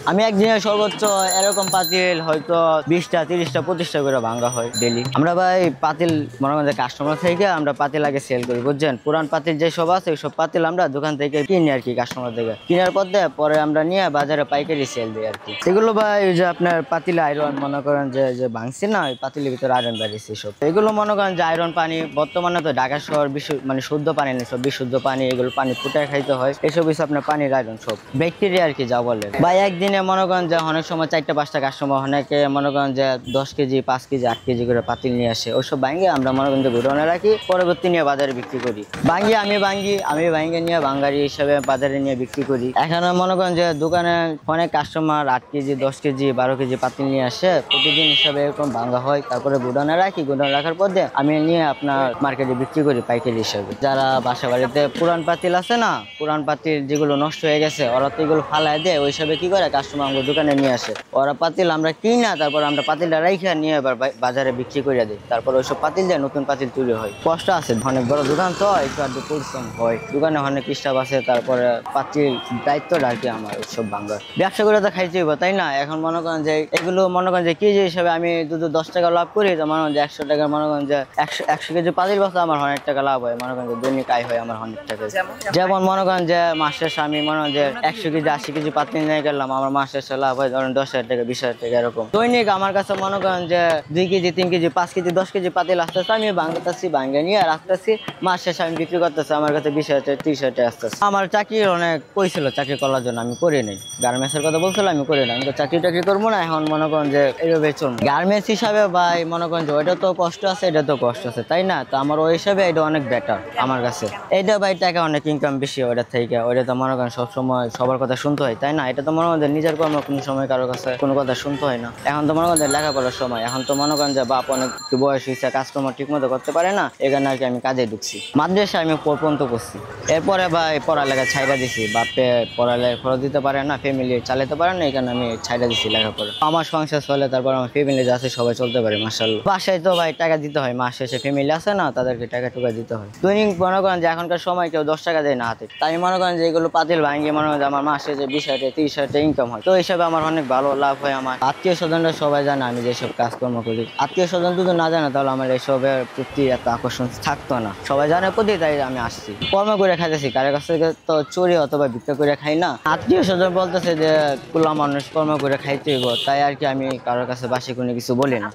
আমি একদিনে সর্বোচ্চ এরকম পাতিল হয়তো 20টা 30টা 25টা করে ভাঙা হয় ডেলি। আমরা ভাই পাতিল মনে করেন যে কাস্টমার থেকে আমরা পাতিল আগে সেল করি, বুঝছেন? পুরান পাতিল যেসব আছে ওইসব পাতিল আমরা দোকান থেকে কিনি আর কি, কাস্টমার থেকে কেনার পর পরে আমরা নিয়ে বাজারে পাইকারি সেল দিই আর কি। সেগুলো ভাই ওই যে আপনার পাতিল আয়রন মনে করেন যে যে ভাঙছি না, ওই পাতিলের ভিতরে আয়রন বেরিয়েছে সব, এগুলো মনে করেন যে আয়রন পানি। বর্তমানে তো ঢাকা শহর মানে শুদ্ধ পানি নেই, সব বিশুদ্ধ পানি, এগুলো পানি ফুটায় খাইতে হয়। এসব হচ্ছে আপনার পানির আয়রন, সব ব্যাকটেরিয়া আর কি যা বলে ভাই। একদিনে মনে করেন যে অনেক সময় 4টা 5টা কাস্টমার, অনেকে মনে করেন যে 10 কেজি 5 কেজি 8 কেজি করে পাতিল নিয়ে আসে, ওইসব ভাঙিয়ে আমরা মনে করেন যে গোডাউনে রাখি, পরবর্তী নিয়ে বাজারে বিক্রি করি। আমি ভাঙিয়ে নিয়ে বাঙ্গারি হিসাবে বাজারে নিয়ে বিক্রি করি। এখানে মনে করেন যে দোকানে অনেক কাস্টমার 8 কেজি 10 কেজি 12 কেজি পাতিল নিয়ে আসে, প্রতিদিন হিসাবে এরকম ভাঙা হয়, তারপরে গোডাউনে রাখি। গোডাউনে রাখার পর আমি নিয়ে আপনার মার্কেটে বিক্রি করি পাইকারি হিসাবে। যারা বাসা বাড়িতে পুরান পাতিল আছে না, পুরান পাতিল যেগুলো নষ্ট হয়ে গেছে, ওরা তো এগুলো ফালাই দেয়, ওই হিসাবে কি করে কাস্টমার আমাদের দোকানে নিয়ে আসে, ওরা পাতিল আমরা কিনি না, তারপর আমরা পাতিলটা রাইখা নিয়ে এবার বাজারে বিক্রি করে দিই। তারপর ওইসব পাতিল দিয়ে নতুন পাতিল তৈরি হয়। কষ্ট আছে, অনেক বড় দোকান তো, একটু আধটু পরিশ্রম হয়, দোকানে অনেক স্টাফ আছে, তারপরে পাতিল দায়িত্বটা আর কি আমার ওইসব ভাঙার। ব্যবসা করে তো খাইতে হইব, তাই না? এখন মনে করেন যে এগুলো মনে করেন যে কেজি হিসাবে আমি যদি 10 টাকা লাভ করি, তো মনে করেন যে 100 টাকা, মনে করেন যে 100 কেজি পাতিল বস্তা আমার অনেক টাকা লাভ হয়, মনে করেন যে দৈনিক আয় হয় আমার অনেক টাকা। যেমন মনে করেন যে মাস শেষে আমি মনে করেন যে 100 কেজি 80 কেজি পাতিল নিয়ে গেলাম, আমার মাস শেষে লাভ হয় ধরেন 10,000 টাকা 20,000 টাকা এরকম দৈনিক। আমার কাছে মনে করেন যে 2 কেজি 3 কেজি 5 কেজি 10 কেজি পাতিল আসতেছে, আমি ভাঙতেছি, ভাঙে নিয়ে রাখতেছি, মাস শেষে আমি বিক্রি করতেছি, আমার কাছে 20,000 টাকা 30,000 টাকা আসতেছে। আমার চাকরি অনেক কইছিল চাকরি করার জন্য, আমি করি নাই। গার্মেন্টসের কথা বলছিল, আমি করি না, আমি তো চাকরি টাকরি করবো না। এখন মনে করেন যে এইভাবে চলবো গার্মেন্টস হিসাবে ভাই। মনে করেন যে ওইটা তো কষ্ট আছে, এটা তো কষ্ট আছে, তাই না? তো আমার ওই হিসাবে এটা অনেক বেটার আমার কাছে। এইটা ভাই টাকা অনেক ইনকাম বেশি ওইটা থেকে। ওইটা তো মনে করেন সবসময় সবার কথা শুনতে হয়, তাই না? এটা তো মনে করেন যে নিজের কর্ম, কোনো সময় কারোর কাছে কোনো কথা শুনতে হয় না। এখন তো মনে করেন যে লেখাপড়ার সময়, এখন তো মনে করেন যে বাপ অনেক বয়স হয়েছে, কাজকর্ম ঠিক মতো করতে পারে না, এখানে আর কি আমি কাজে ঢুকছি। মাদ্রাসায় আমি পর্যন্ত করছি, এরপরে ভাই পড়ালেখা ছাইড়া দিছি। বাপে পড়ালেখা খরচ দিতে পারে না, ফ্যামিলি চালাতে পারে না, এখানে আমি ছাইড়া দিছি লেখাপড়া। আমার সংসার চলে, তারপর আমার ফ্যামিলি যে আছে সবাই চলতে পারে মাশাআল্লাহ। বাসায় তো ভাই টাকা দিতে হয়, মাস শেষে ফ্যামিলি আছে না, তাদেরকে টাকা টুকা দিতে হয়। দৈনিক মনে করেন যে এখনকার সময় কেউ 10 টাকা দেয় না হাতে। তাই মনে করেন যে এগুলো পাতিল ভাঙিয়ে মনে করেন যে আমার মাসে যে 20,000 টাকা 30,000 টাকা ইনকাম হয়, তো হিসাবে আমার অনেক ভালো লাভ হয়। আমার আত্মীয় স্বজনরা সবাই জানে আমি যেসব কাজকর্ম করি। আত্মীয় স্বজন যদি না জানে তাহলে আমার এসবের প্রতি এত আকর্ষণ থাকতো না। সবাই জানে প্রতি, তাই আমি আসছি, কর্ম করে খাইতেছি। কারোর কাছ থেকে তো চুরি অথবা ভিক্ষা করে খাই না। আত্মীয় স্বজন বলতেছে যে কুলা মানুষ কর্ম করে খাইতে হইব, তাই আর কি আমি কারোর কাছে বাসি কোনো কিছু বলি না।